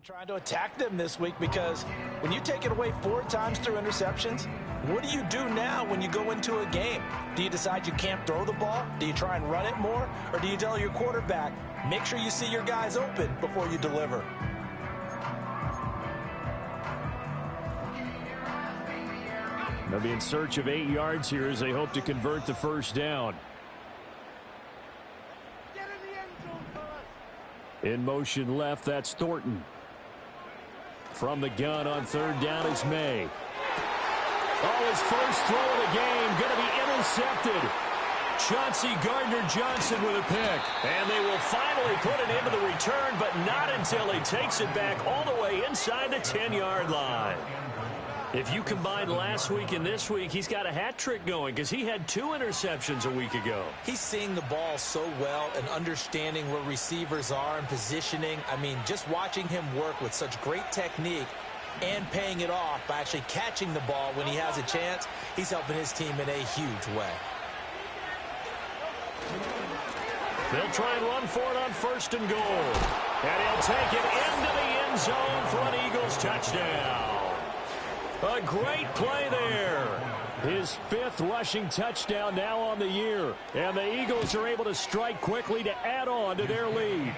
Trying to attack them this week, because when you take it away 4 times through interceptions, what do you do now when you go into a game? Do you decide you can't throw the ball? Do you try and run it more? Or do you tell your quarterback, make sure you see your guys open before you deliver? They'll be in search of 8 yards here as they hope to convert the first down. In motion left, that's Thornton. From the gun on 3rd down is May. Oh, his first throw of the game going to be intercepted. Chauncey Gardner-Johnson with a pick. And they will finally put it into the return, but not until he takes it back all the way inside the 10-yard line. If you combine last week and this week, he's got a hat trick going because he had 2 interceptions a week ago. He's seeing the ball so well and understanding where receivers are and positioning. I mean, just watching him work with such great technique and paying it off by actually catching the ball when he has a chance, he's helping his team in a huge way. They'll try and run for it on 1st and goal. And he'll take it into the end zone for an Eagles touchdown. A great play there. His 5th rushing touchdown now on the year. And the Eagles are able to strike quickly to add on to their lead.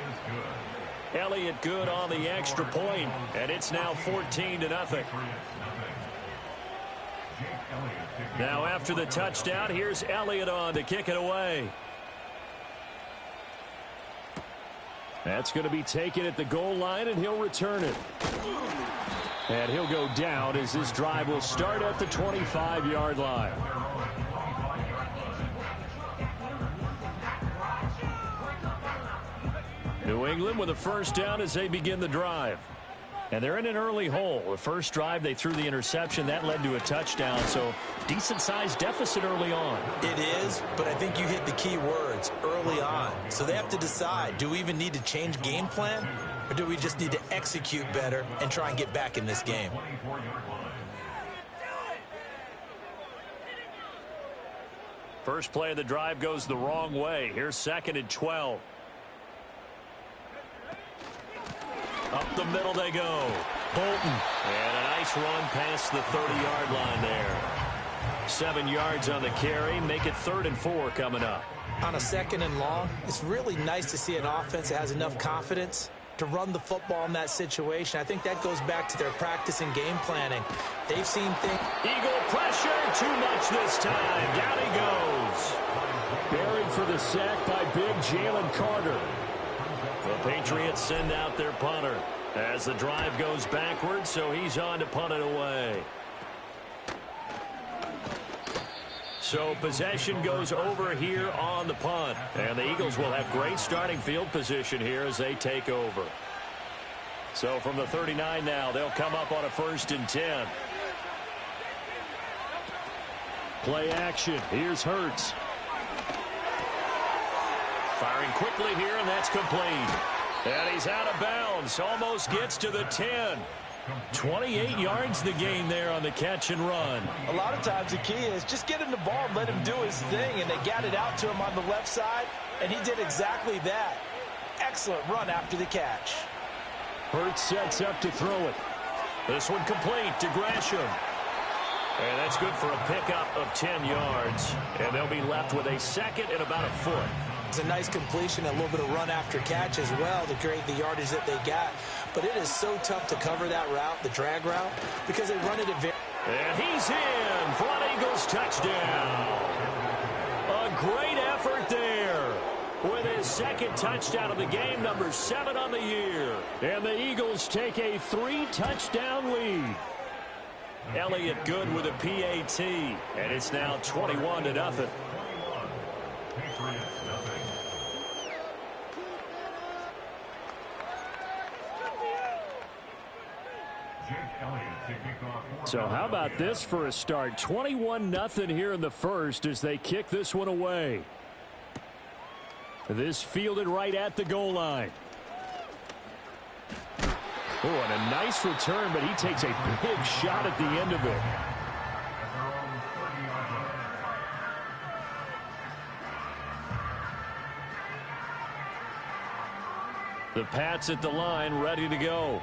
Elliott good on the extra point, and it's now 14-0. Now after the touchdown, here's Elliott on to kick it away. That's going to be taken at the goal line, and he'll return it. And he'll go down as this drive will start at the 25-yard line. New England with a first down as they begin the drive. And they're in an early hole. The first drive, they threw the interception. That led to a touchdown, so decent-sized deficit early on. It is, but I think you hit the key words, early on. So they have to decide, do we even need to change game plan? Or do we just need to execute better and try and get back in this game? First play of the drive goes the wrong way. Here's 2nd and 12. Up the middle they go. Bolton. And a nice run past the 30-yard line there. 7 yards on the carry. Make it 3rd and 4 coming up. On a 2nd and long, it's really nice to see an offense that has enough confidence to run the football in that situation. I think that goes back to their practice and game planning. They've seen things. Eagle pressure, too much this time. Down he goes. Buried for the sack by big Jalen Carter. The Patriots send out their punter as the drive goes backwards, so he's on to punt it away. So possession goes over here on the punt. And the Eagles will have great starting field position here as they take over. So from the 39 now, they'll come up on a 1st and 10. Play action. Here's Hurts. Firing quickly here, and that's complete. And he's out of bounds. Almost gets to the 10. 28 yards the gain there on the catch and run. A lot of times the key is just get him the ball and let him do his thing, and they got it out to him on the left side, and he did exactly that. Excellent run after the catch. Hurts sets up to throw it. This one complete to Gresham. And that's good for a pickup of 10 yards. And they'll be left with a 2nd and about a foot. It's a nice completion, a little bit of run after catch as well to create the yardage that they got. But it is so tough to cover that route, the drag route, because they run it at very... And he's in for an Eagles touchdown. A great effort there with his 2nd touchdown of the game, number 7 on the year. And the Eagles take a 3-touchdown lead. Elliott good with a PAT, and it's now 21-0. So how about this for a start? 21-0 here in the first as they kick this one away. This fielded right at the goal line. Oh, and a nice return, but he takes a big shot at the end of it. The Pats at the line, ready to go.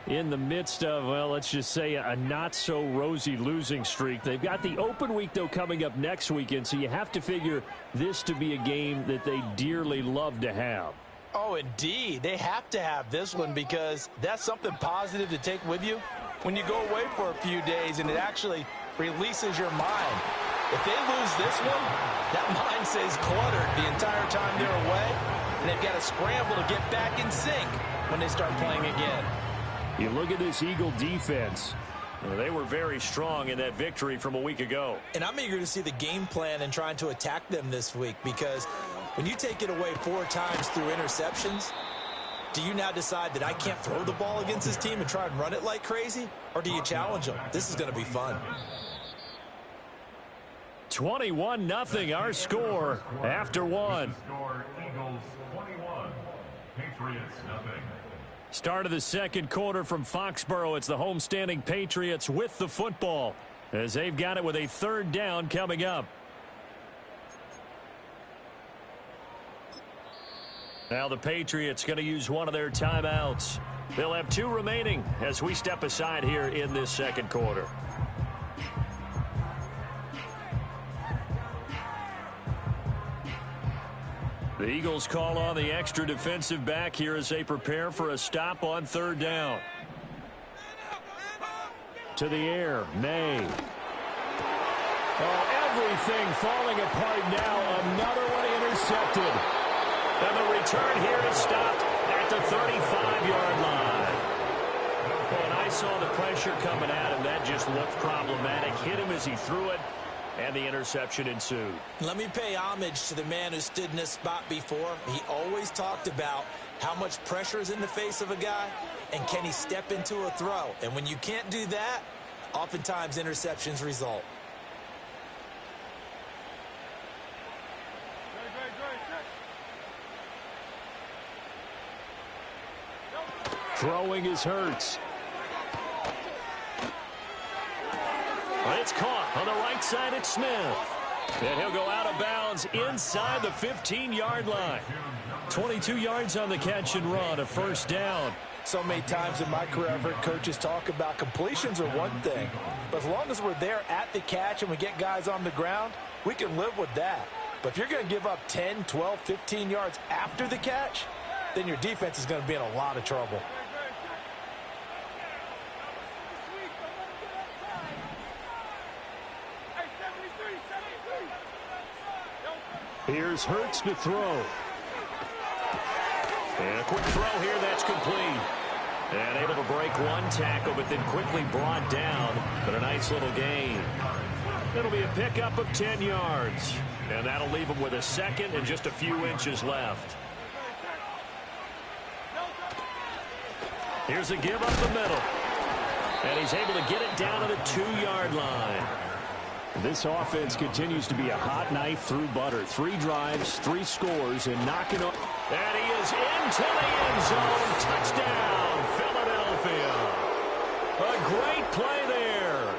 in the midst of, well, let's just say a not-so-rosy losing streak. They've got the open week, though, coming up next weekend, so you have to figure this to be a game that they dearly love to have. Oh, indeed. They have to have this one because that's something positive to take with you when you go away for a few days, and it actually releases your mind. If they lose this one, that mind stays cluttered the entire time they're away, and they've got to scramble to get back in sync when they start playing again. You look at this Eagle defense. They were very strong in that victory from a week ago. And I'm eager to see the game plan and trying to attack them this week because when you take it away 4 times through interceptions, do you now decide that I can't throw the ball against this team and try and run it like crazy? Or do you challenge them? This is going to be fun. 21-0 our score after one. Eagles 21, Patriots nothing. Start of the second quarter from Foxborough. It's the homestanding Patriots with the football as they've got it with a 3rd down coming up. Now the Patriots going to use one of their timeouts. They'll have 2 remaining as we step aside here in this second quarter. The Eagles call on the extra defensive back here as they prepare for a stop on 3rd down. To the air, May. Oh, everything falling apart now. Another one intercepted. And the return here is stopped at the 35-yard line. When I saw the pressure coming at him, that just looked problematic. Hit him as he threw it. And the interception ensued. Let me pay homage to the man who stood in this spot before. He always talked about how much pressure is in the face of a guy and can he step into a throw. And when you can't do that, oftentimes interceptions result. Throwing is Hurts. It's caught on the right side at Smith. And he'll go out of bounds inside the 15-yard line. 22 yards on the catch and run, a 1st down. So many times in my career, I've heard coaches talk about completions are one thing. But as long as we're there at the catch and we get guys on the ground, we can live with that. But if you're going to give up 10, 12, 15 yards after the catch, then your defense is going to be in a lot of trouble. Here's Hurts to throw. And a quick throw here, that's complete. And able to break one tackle, but then quickly brought down. But a nice little gain. It'll be a pickup of 10 yards. And that'll leave him with a 2nd and just a few inches left. Here's a give up the middle. And he's able to get it down to the 2-yard line. This offense continues to be a hot knife through butter. 3 drives, 3 scores, and knocking on. And he is into the end zone. Touchdown, Philadelphia. A great play there.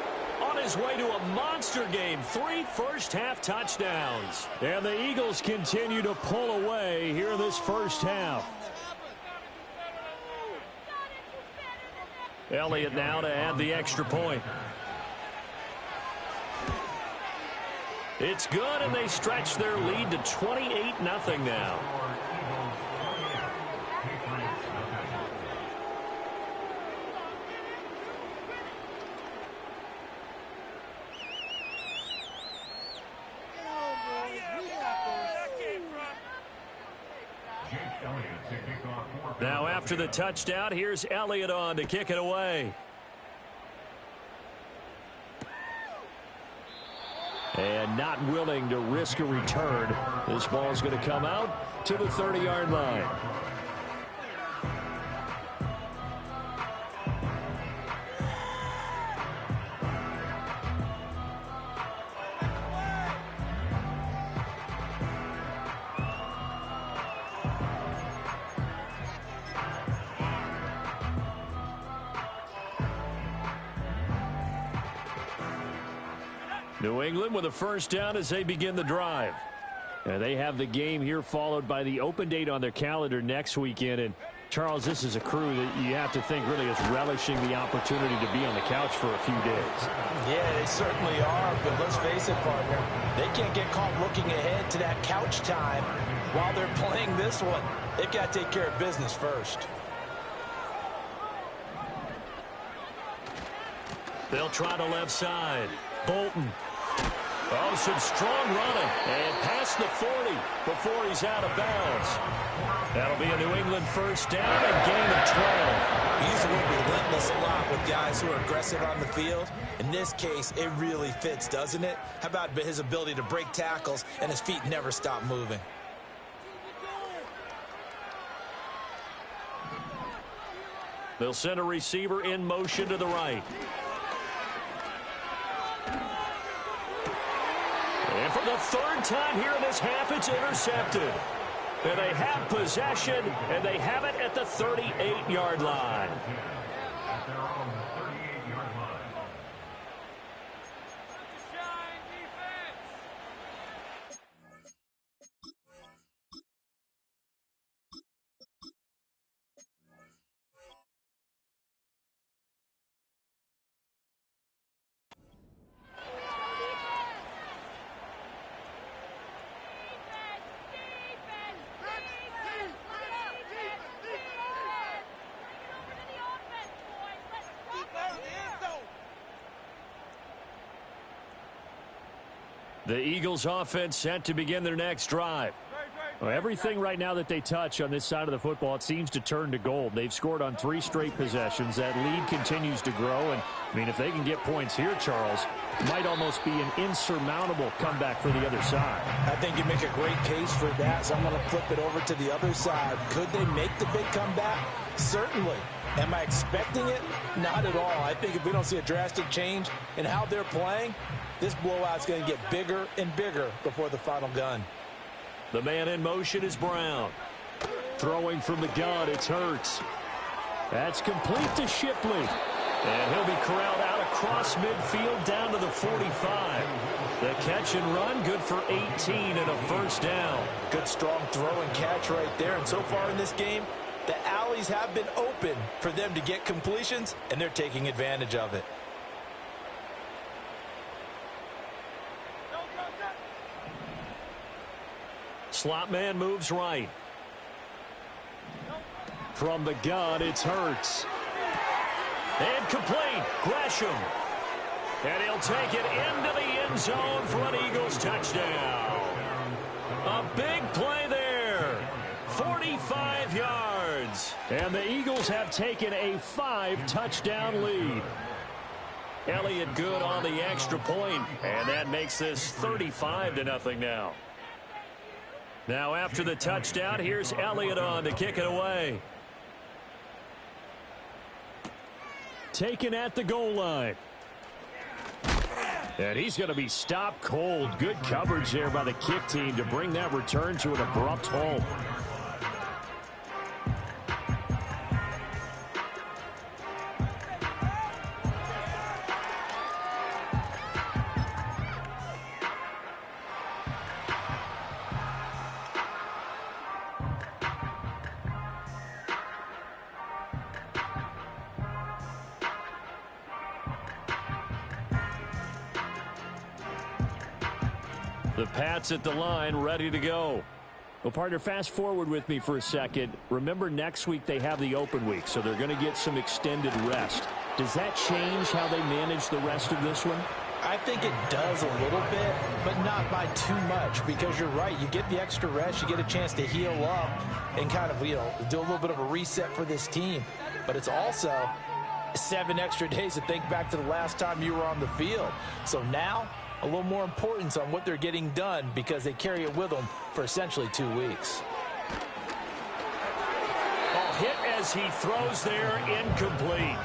On his way to a monster game. 3 first-half touchdowns. And the Eagles continue to pull away here in this first half. Elliott now to add the extra point. It's good, and they stretch their lead to 28-0 now. Now after the touchdown, here's Elliott on to kick it away. And not willing to risk a return. This ball's going to come out to the 30-yard line. New England with a 1st down as they begin the drive. And they have the game here followed by the open date on their calendar next weekend. And Charles, this is a crew that you have to think really is relishing the opportunity to be on the couch for a few days. Yeah, they certainly are, but let's face it, partner. They can't get caught looking ahead to that couch time while they're playing this one. They've got to take care of business first. They'll try the left side. Bolton. Oh, some strong running. And past the 40 before he's out of bounds. That'll be a New England first down and gain of 12. He's relentless a lot with guys who are aggressive on the field. In this case, it really fits, doesn't it? How about his ability to break tackles and his feet never stop moving? They'll send a receiver in motion to the right. And for the third time here in this half, it's intercepted. And they have possession, and they have it at the 38-yard line. At their own 38-yard line. The Eagles offense set to begin their next drive. Well, everything right now that they touch on this side of the football, it seems to turn to gold. They've scored on 3 straight possessions. That lead continues to grow. And, I mean, if they can get points here, Charles, it might almost be an insurmountable comeback for the other side. I think you make a great case for that, so I'm going to flip it over to the other side. Could they make the big comeback? Certainly. Am I expecting it? Not at all. I think if we don't see a drastic change in how they're playing, this blowout's going to get bigger and bigger before the final gun. The man in motion is Brown. Throwing from the gun, it's Hurts. That's complete to Shipley. And he'll be corralled out across midfield down to the 45. The catch and run, good for 18 and a first down. Good strong throw and catch right there. And so far in this game, the alleys have been open for them to get completions, and they're taking advantage of it. Slot man moves right. From the gun, it's Hurts. And complete. Gresham. And he'll take it into the end zone for an Eagles touchdown. A big play there. 45 yards. And the Eagles have taken a 5-touchdown lead. Elliott good on the extra point, and that makes this 35-0 now. Now after the touchdown, here's Elliott on to kick it away. Taken at the goal line. And he's going to be stopped cold. Good coverage there by the kick team to bring that return to an abrupt halt. The Pats at the line, ready to go. Well, partner, fast forward with me for a second. Remember, next week they have the open week, so they're going to get some extended rest. Does that change how they manage the rest of this one? I think it does a little bit, but not by too much, because you're right. You get the extra rest, you get a chance to heal up and kind of, do a little bit of a reset for this team. But it's also 7 extra days to think back to the last time you were on the field. So now, a little more importance on what they're getting done because they carry it with them for essentially 2 weeks. Hit as he throws there, incomplete.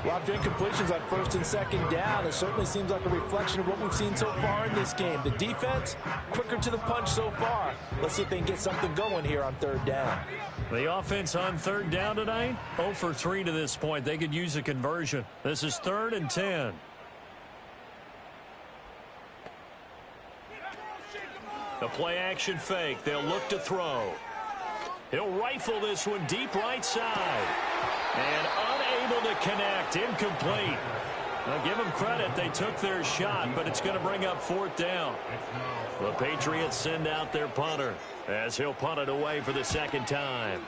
Well, after incompletions on 1st and 2nd down, it certainly seems like a reflection of what we've seen so far in this game. The defense, quicker to the punch so far. Let's see if they can get something going here on 3rd down. The offense on 3rd down tonight, 0 for 3 to this point. They could use a conversion. This is 3rd and 10. The play action fake. They'll look to throw. He'll rifle this one deep right side. And unable to connect. Incomplete. Now, give them credit. They took their shot, but it's going to bring up fourth down. The Patriots send out their punter as he'll punt it away for the second time.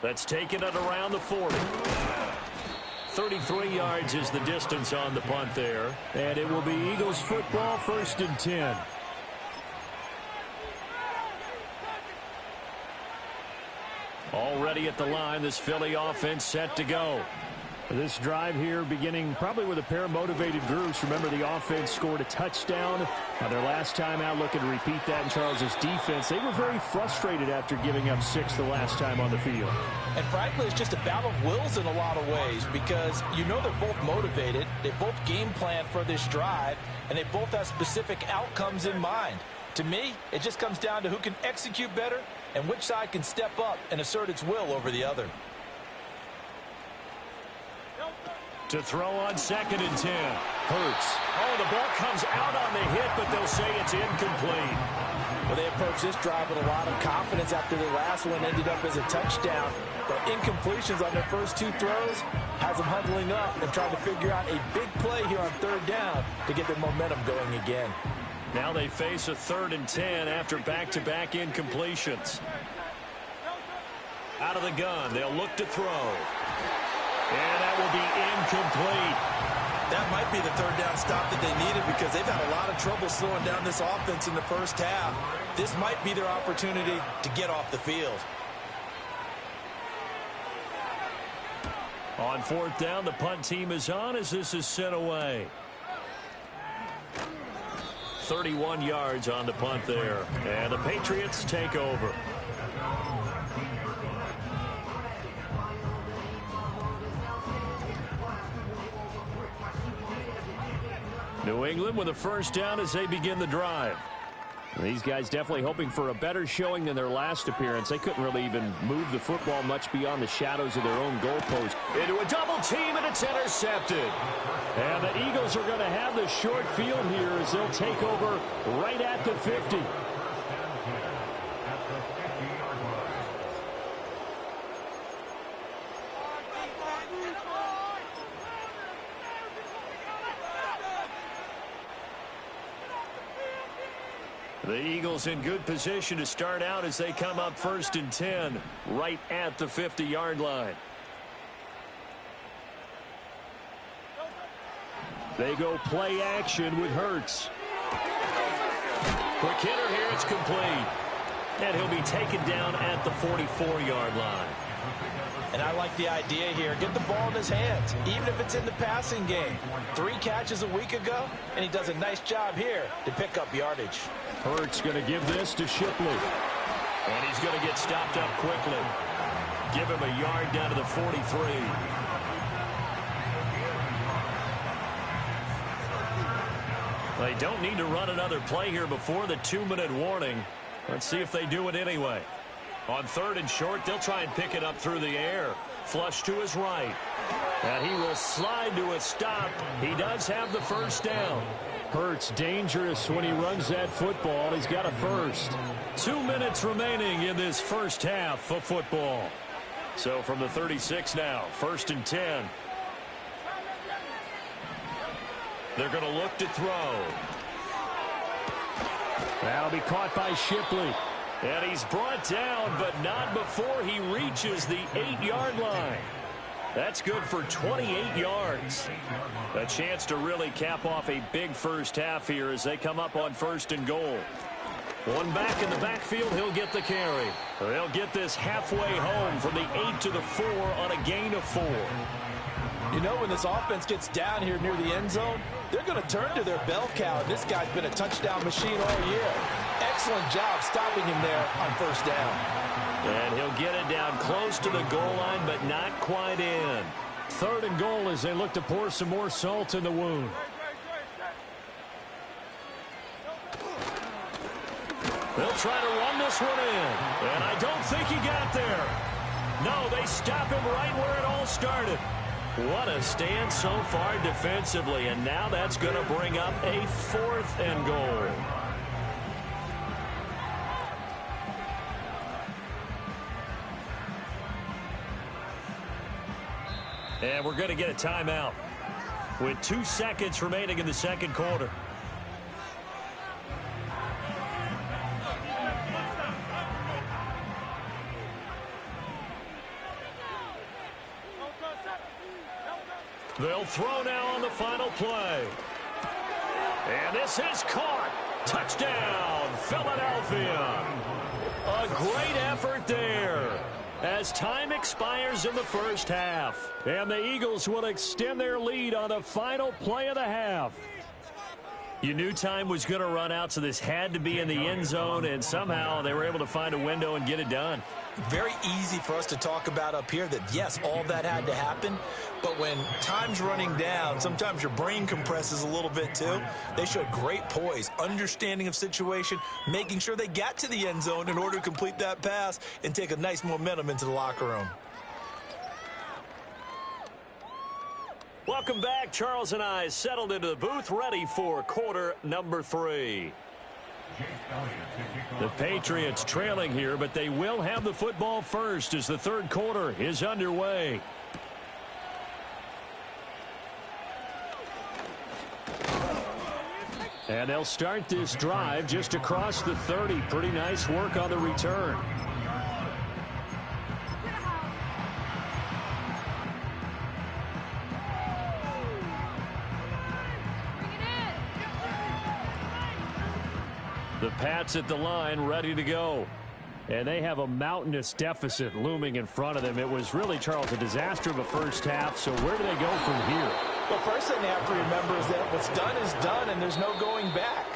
That's taken it around the 40. 33 yards is the distance on the punt there. And it will be Eagles football, 1st and 10. Already at the line, this Philly offense set to go. This drive here beginning probably with a pair of motivated groups. Remember, the offense scored a touchdown on their last time out, looking to repeat that in Charles's defense. They were very frustrated after giving up 6 the last time on the field. And frankly, it's just a battle of wills in a lot of ways because you know they're both motivated. They both game plan for this drive, and they both have specific outcomes in mind. To me, it just comes down to who can execute better and which side can step up and assert its will over the other. To throw on 2nd and 10. Hurts. Oh, the ball comes out on the hit, but they'll say it's incomplete. Well, they approached this drive with a lot of confidence after the last one ended up as a touchdown. But incompletions on their first 2 throws has them huddling up and trying to figure out a big play here on 3rd down to get their momentum going again. Now they face a 3rd and 10 after back-to-back incompletions. Out of the gun, they'll look to throw. And that will be incomplete. That might be the 3rd down stop that they needed because they've had a lot of trouble slowing down this offense in the first half. This might be their opportunity to get off the field. On 4th down, the punt team is on as this is sent away. 31 yards on the punt there. And the Patriots take over. New England with a 1st down as they begin the drive. These guys definitely hoping for a better showing than their last appearance. They couldn't really even move the football much beyond the shadows of their own goalpost. Into a double team, and it's intercepted. And the Eagles are going to have the short field here as they'll take over right at the 50. The Eagles in good position to start out as they come up 1st and 10 right at the 50-yard line. They go play action with Hurts. Quick hitter here, it's complete. And he'll be taken down at the 44-yard line. And I like the idea here. Get the ball in his hands, even if it's in the passing game. 3 catches a week ago, and he does a nice job here to pick up yardage. Hurts going to give this to Shipley. And he's going to get stopped up quickly. Give him a yard down to the 43. They don't need to run another play here before the 2-minute warning. Let's see if they do it anyway. On 3rd and short, they'll try and pick it up through the air. Flush to his right. And he will slide to a stop. He does have the 1st down. Hurts dangerous when he runs that football. He's got a 1st. 2 minutes remaining in this first half of football. So from the 36 now, 1st and 10. They're going to look to throw. That'll be caught by Shipley. And he's brought down, but not before he reaches the 8-yard line. That's good for 28 yards. A chance to really cap off a big first half here as they come up on 1st and goal. One back in the backfield, he'll get the carry. They'll get this halfway home from the 8 to the 4 on a gain of 4. You know, when this offense gets down here near the end zone, they're going to turn to their bell cow. And this guy's been a touchdown machine all year. Excellent job stopping him there on 1st down. And he'll get it down close to the goal line, but not quite in. 3rd and goal as they look to pour some more salt in the wound. They'll try to run this one in. And I don't think he got there. No, they stop him right where it all started. What a stand so far defensively. And now that's going to bring up a 4th and goal. And we're going to get a timeout with 2 seconds remaining in the second quarter. They'll throw now on the final play. And this is caught. Touchdown, Philadelphia. A great effort there as time expires in the first half. And the Eagles will extend their lead on the final play of the half. You knew time was going to run out, so this had to be in the end zone, and somehow they were able to find a window and get it done. Very easy for us to talk about up here that, yes, all that had to happen, but when time's running down, sometimes your brain compresses a little bit too. They showed great poise, understanding of situation, making sure they got to the end zone in order to complete that pass and take a nice momentum into the locker room. Welcome back. Charles and I settled into the booth, ready for quarter number 3. The Patriots trailing here, but they will have the football first as the third quarter is underway. And they'll start this drive just across the 30. Pretty nice work on the return. The Pats at the line, ready to go. And they have a mountainous deficit looming in front of them. It was really, Charles, a disaster of a first half. So where do they go from here? Well, first thing they have to remember is that what's done is done, and there's no going back.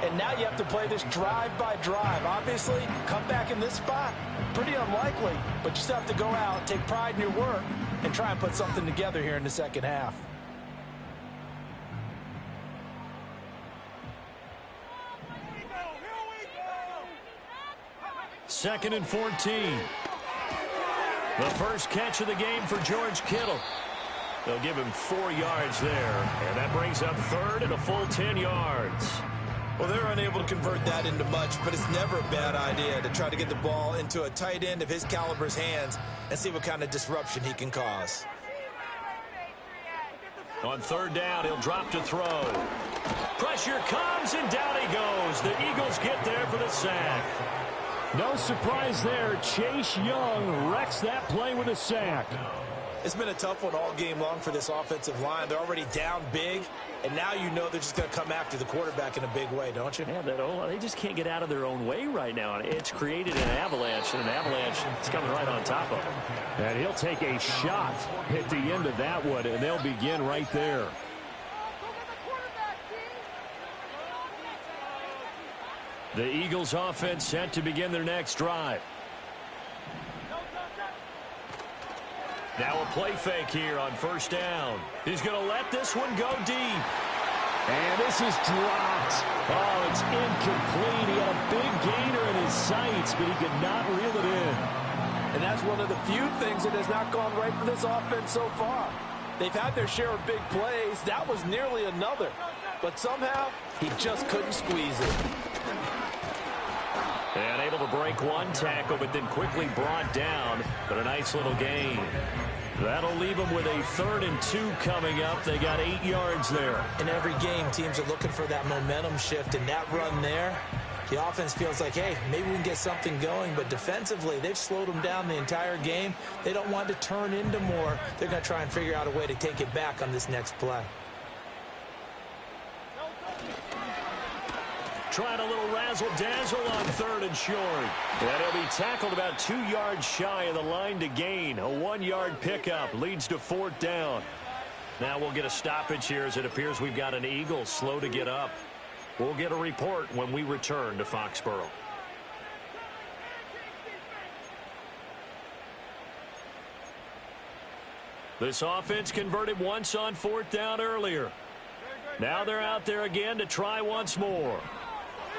And now you have to play this drive by drive. Obviously, come back in this spot, pretty unlikely. But you still have to go out, take pride in your work, and try and put something together here in the second half. Second and 14. The first catch of the game for George Kittle. They'll give him 4 yards there, and that brings up third and a full 10 yards. Well, they're unable to convert that into much, but it's never a bad idea to try to get the ball into a tight end of his caliber's hands and see what kind of disruption he can cause. On third down, he'll drop to throw. Pressure comes, and down he goes. The Eagles get there for the sack. No surprise there. Chase Young wrecks that play with a sack. It's been a tough one all game long for this offensive line. They're already down big, and now you know they're just going to come after the quarterback in a big way, don't you? Yeah, they just can't get out of their own way right now. It's created an avalanche, and an avalanche is coming right on top of them. And he'll take a shot at the end of that one, and they'll begin right there. The Eagles offense set to begin their next drive. Now a play fake here on first down. He's going to let this one go deep. And this is dropped. Oh, it's incomplete. He had a big gainer in his sights, but he could not reel it in. And that's one of the few things that has not gone right for this offense so far. They've had their share of big plays. That was nearly another. But somehow, he just couldn't squeeze it. And able to break one tackle, but then quickly brought down. But a nice little gain. That'll leave them with a 3rd and 2 coming up. They got 8 yards there. In every game, teams are looking for that momentum shift, and that run there, the offense feels like, hey, maybe we can get something going. But defensively, they've slowed them down the entire game. They don't want to turn into more. They're going to try and figure out a way to take it back on this next play. Trying a little razzle-dazzle on 3rd and short. And he'll be tackled about 2 yards shy of the line to gain. A 1-yard pickup leads to 4th down. Now we'll get a stoppage here as it appears we've got an Eagle slow to get up. We'll get a report when we return to Foxborough. This offense converted once on 4th down earlier. Now they're out there again to try once more.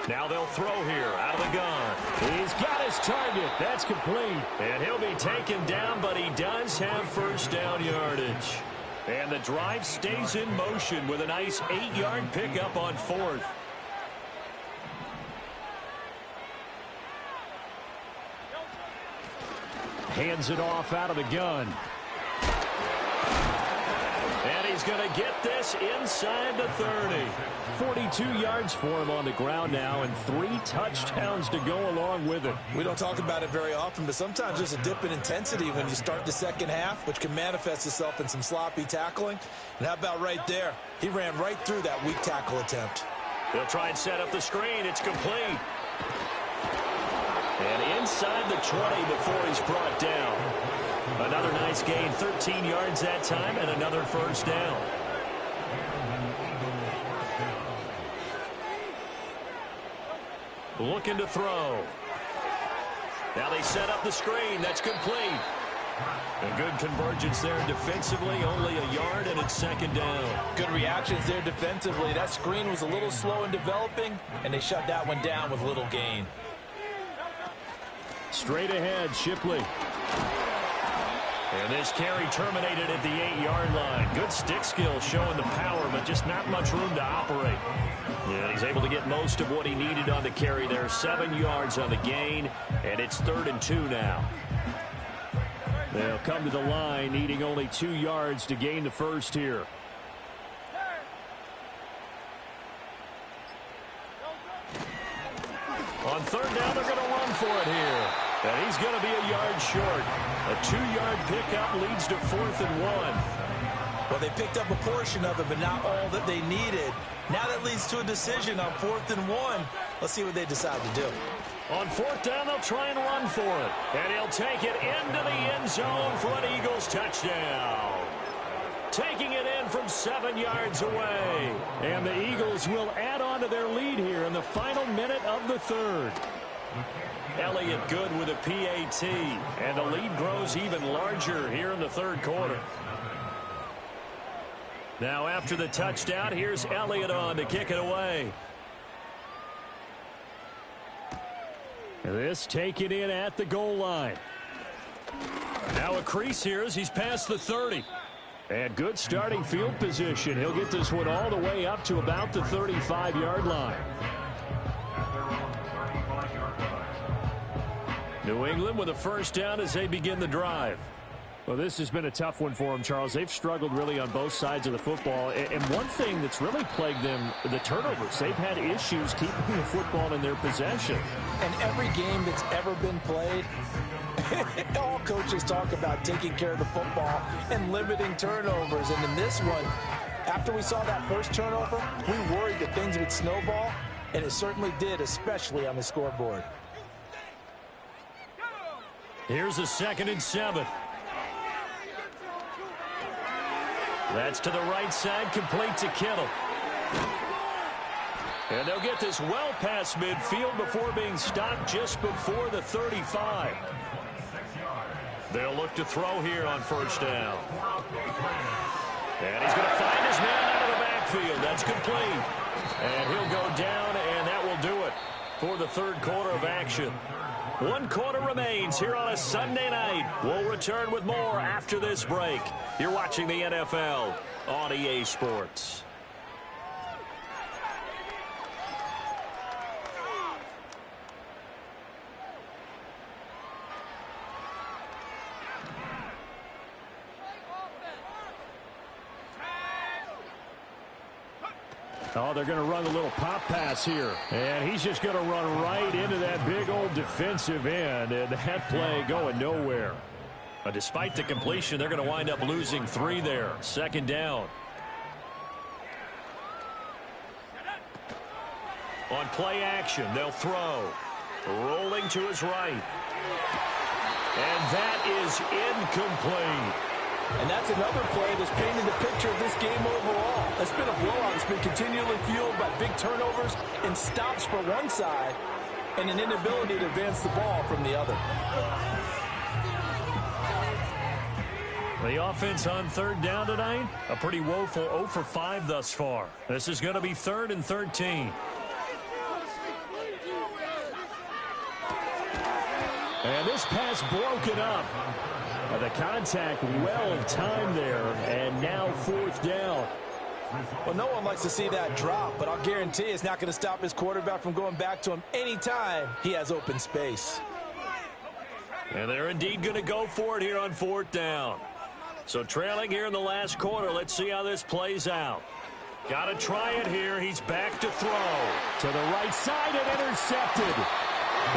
Now they'll throw here out of the gun. He's got his target. That's complete. And he'll be taken down, but he does have first down yardage. And the drive stays in motion with a nice 8-yard pickup on 4th. Hands it off out of the gun. he's going to get this inside the 30. 42 yards for him on the ground now, and 3 touchdowns to go along with it. We don't talk about it very often, but sometimes there's a dip in intensity when you start the second half, which can manifest itself in some sloppy tackling. And how about right there? He ran right through that weak tackle attempt. They'll try and set up the screen. It's complete. And inside the 20 before he's brought down. Another nice gain, 13 yards that time, and another first down. Looking to throw. Now they set up the screen. That's complete. A good convergence there defensively, only a yard, and it's second down. Good reactions there defensively. That screen was a little slow in developing, and they shut that one down with little gain. Straight ahead, Shipley. And this carry terminated at the 8-yard line. Good stick skill showing the power, but just not much room to operate. And he's able to get most of what he needed on the carry there. 7 yards on the gain, and it's 3rd and 2 now. They'll come to the line, needing only 2 yards to gain the first here. On 3rd down, they're going to run for it here. And he's going to be a yard short. A 2-yard pickup leads to 4th and 1. Well, they picked up a portion of it, but not all that they needed. Now that leads to a decision on 4th and 1. Let's see what they decide to do. On 4th down, they'll try and run for it. And he'll take it into the end zone for an Eagles touchdown. Taking it in from 7 yards away. And the Eagles will add on to their lead here in the final minute of the 3rd. Elliott good with a PAT. And the lead grows even larger here in the 3rd quarter. Now after the touchdown, here's Elliott on to kick it away. This taken in at the goal line. Now a crease here as he's past the 30. And good starting field position. He'll get this one all the way up to about the 35-yard line. New England with a first down as they begin the drive. Well, this has been a tough one for them, Charles. They've struggled really on both sides of the football. And one thing that's really plagued them, the turnovers. They've had issues keeping the football in their possession. And every game that's ever been played, all coaches talk about taking care of the football and limiting turnovers. And in this one, after we saw that first turnover, we worried that things would snowball, and it certainly did, especially on the scoreboard. Here's a 2nd and 7. That's to the right side, complete to Kittle. And they'll get this well past midfield before being stopped just before the 35. They'll look to throw here on first down. And he's going to find his man out of the backfield. That's complete. And he'll go down, and that will do it for the 3rd quarter of action. 1 quarter remains here on a Sunday night. We'll return with more after this break. You're watching the NFL on EA Sports. Oh, they're going to run a little pop pass here. And he's just going to run right into that big old defensive end. And that play going nowhere. Despite the completion, they're going to wind up losing 3 there. 2nd down. On play action, they'll throw. Rolling to his right. And that is incomplete. And that's another play that's painted the picture of this game overall. It's been a blowout. It's been continually fueled by big turnovers and stops for one side and an inability to advance the ball from the other. The offense on 3rd down tonight, a pretty woeful 0 for 5 thus far. This is going to be 3rd and 13. And this pass broken up. The contact well timed there, and now 4th down. Well, no one likes to see that drop, but I'll guarantee it's not going to stop his quarterback from going back to him anytime he has open space. And they're indeed going to go for it here on 4th down. So trailing here in the last quarter. Let's see how this plays out. Got to try it here. He's back to throw. To the right side and intercepted.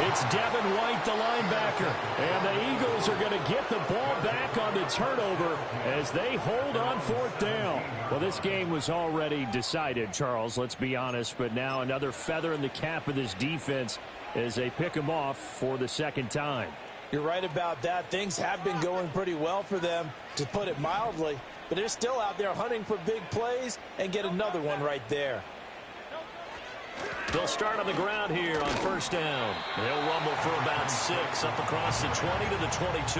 It's Devin White, the linebacker. And the Eagles are going to get the ball back on the turnover as they hold on fourth down. Well, this game was already decided, Charles, let's be honest. But now another feather in the cap of this defense as they pick them off for the second time. You're right about that. Things have been going pretty well for them, to put it mildly. But they're still out there hunting for big plays and get another one right there. They'll start on the ground here on first down. They'll rumble for about 6 up across the 20 to the 22.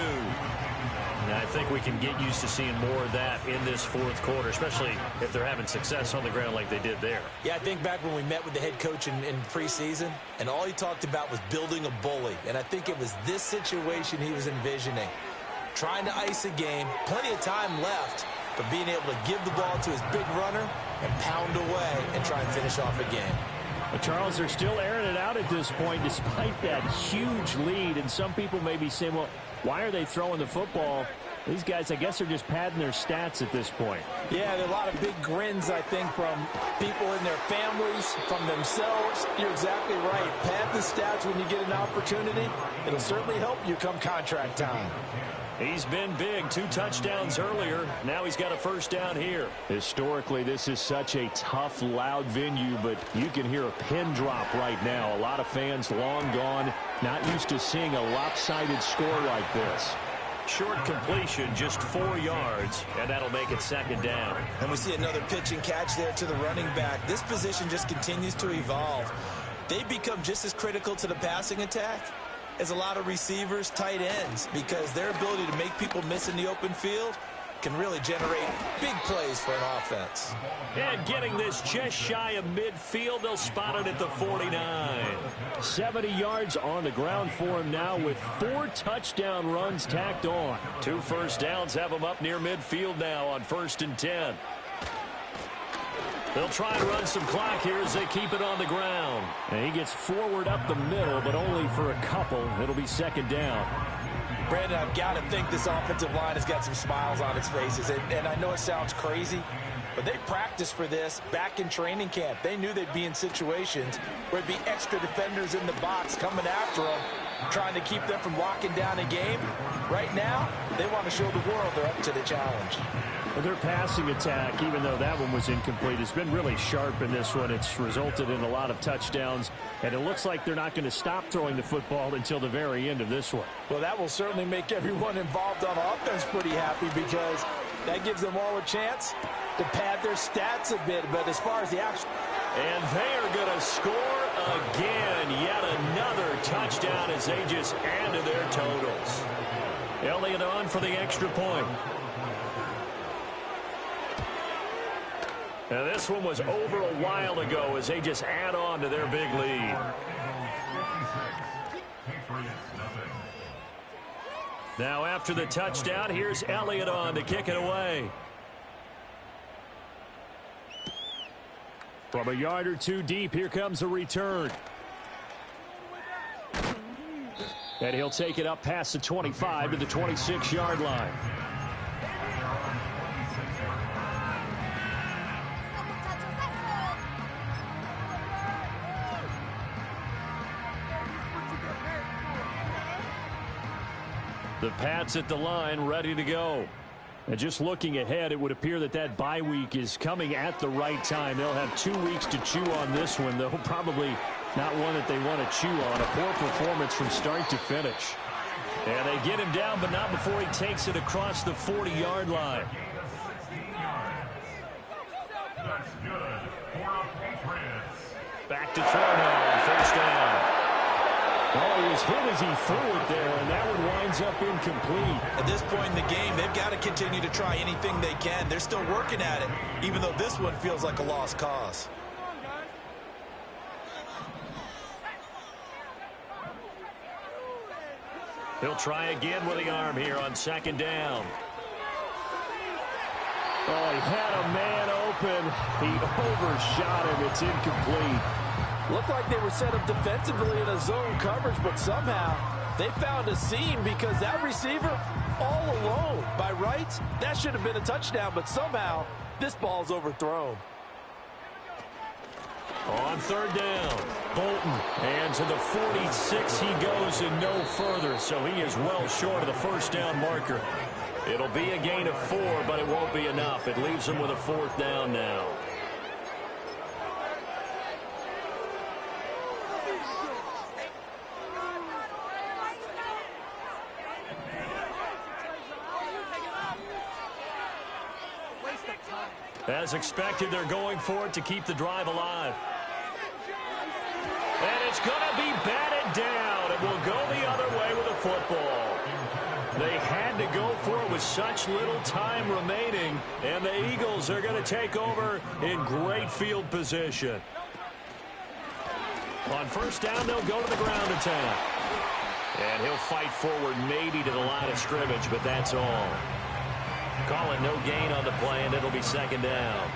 And I think we can get used to seeing more of that in this fourth quarter, especially if they're having success on the ground like they did there. Yeah, I think back when we met with the head coach in preseason, and all he talked about was building a bully. And I think it was this situation he was envisioning. Trying to ice a game, plenty of time left, but being able to give the ball to his big runner and pound away and try and finish off a game. But Charles, they're still airing it out at this point despite that huge lead. And some people may be saying, well, why are they throwing the football? These guys, I guess, are just padding their stats at this point. Yeah, there are a lot of big grins, I think, from people in their families, from themselves. You're exactly right. Pad the stats when you get an opportunity. It'll certainly help you come contract time. He's been big. 2 touchdowns earlier. Now he's got a first down here. Historically, this is such a tough, loud venue, but you can hear a pin drop right now. A lot of fans long gone, not used to seeing a lopsided score like this. Short completion, just 4 yards, and that'll make it second down. And we see another pitch and catch there to the running back. This position just continues to evolve. They become just as critical to the passing attack as a lot of receivers, tight ends, because their ability to make people miss in the open field can really generate big plays for an offense. And getting this just shy of midfield, they'll spot it at the 49. 70 yards on the ground for him now with 4 touchdown runs tacked on. 2 first downs have him up near midfield now on 1st and 10. They'll try to run some clock here as they keep it on the ground. And he gets forward up the middle, but only for a couple. It'll be second down. Brandon, I've got to think this offensive line has got some smiles on its faces. And I know it sounds crazy, but they practiced for this back in training camp. They knew they'd be in situations where it'd be extra defenders in the box coming after them, trying to keep them from locking down a game. Right now, they want to show the world they're up to the challenge. Their passing attack, even though that one was incomplete, has been really sharp in this one. It's resulted in a lot of touchdowns, and it looks like they're not going to stop throwing the football until the very end of this one. Well, that will certainly make everyone involved on offense pretty happy, because that gives them all a chance to pad their stats a bit. But as far as the action... And they are going to score again. Yet another touchdown as they just add to their totals. Elliott on for the extra point. Now this one was over a while ago as they just add on to their big lead. Now after the touchdown, here's Elliott on to kick it away. From a yard or 2 deep, here comes a return. And he'll take it up past the 25 to the 26-yard line. The Pats at the line, ready to go. And just looking ahead, it would appear that that bye week is coming at the right time. They'll have 2 weeks to chew on this one, though probably not one that they want to chew on. A poor performance from start to finish. And they get him down, but not before he takes it across the 40-yard line. Back to throw now, first down. Oh, he was hit as he threw it there, and that one winds up incomplete. At this point in the game, they've got to continue to try anything they can. They're still working at it, even though this one feels like a lost cause. He'll try again with the arm here on second down. Oh, he had a man open. He overshot him. It's incomplete. Looked like they were set up defensively in a zone coverage, but somehow They found a seam because that receiver all alone. By rights, that should have been a touchdown, but somehow this ball's overthrown. On third down, Bolton. And to the 46 he goes and no further, so he is well short of the first down marker. It'll be a gain of 4, but it won't be enough. It leaves him with a 4th down now. As expected, they're going for it to keep the drive alive. And it's going to be batted down. It will go the other way with the football. They had to go for it with such little time remaining, and the Eagles are going to take over in great field position. On first down, they'll go to the ground attack. And he'll fight forward maybe to the line of scrimmage, but that's all. Call it no gain on the play, and it'll be second down.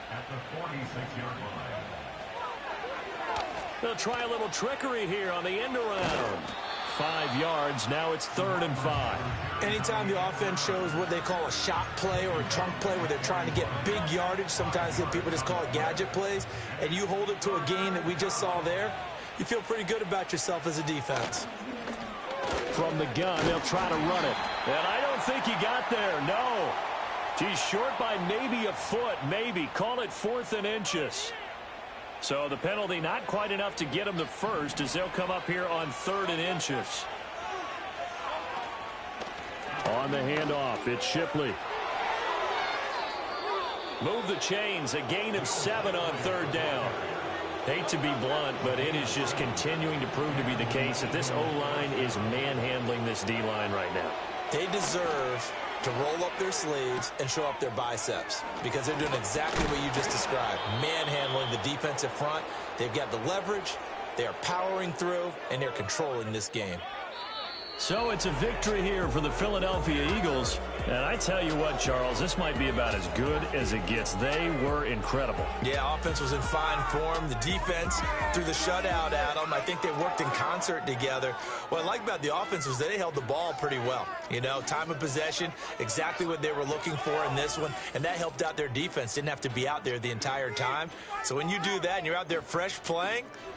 At the 46-yard line. They'll try a little trickery here on the end around. 5 yards. Now it's 3rd and 5. Anytime the offense shows what they call a shot play or a trunk play where they're trying to get big yardage, sometimes people just call it gadget plays, and you hold it to a gain that we just saw there, you feel pretty good about yourself as a defense. From the gun, they'll try to run it. And I don't think he got there. No. He's short by maybe a foot, maybe. Call it 4th and inches. So the penalty not quite enough to get him the first as they'll come up here on 3rd and inches. On the handoff, it's Shipley. Move the chains, a gain of 7 on 3rd down. Hate to be blunt, but it is just continuing to prove to be the case that this O-line is manhandling this D-line right now. They deserve to roll up their sleeves and show up their biceps because they're doing exactly what you just described, manhandling the defensive front. They've got the leverage, they're powering through, and they're controlling this game. So it's a victory here for the Philadelphia Eagles. And I tell you what, Charles, this might be about as good as it gets. They were incredible. Yeah, offense was in fine form. The defense threw the shutout at them. I think they worked in concert together. What I like about the offense was they held the ball pretty well. You know, time of possession, exactly what they were looking for in this one. And that helped out their defense. Didn't have to be out there the entire time. So when you do that and you're out there fresh playing,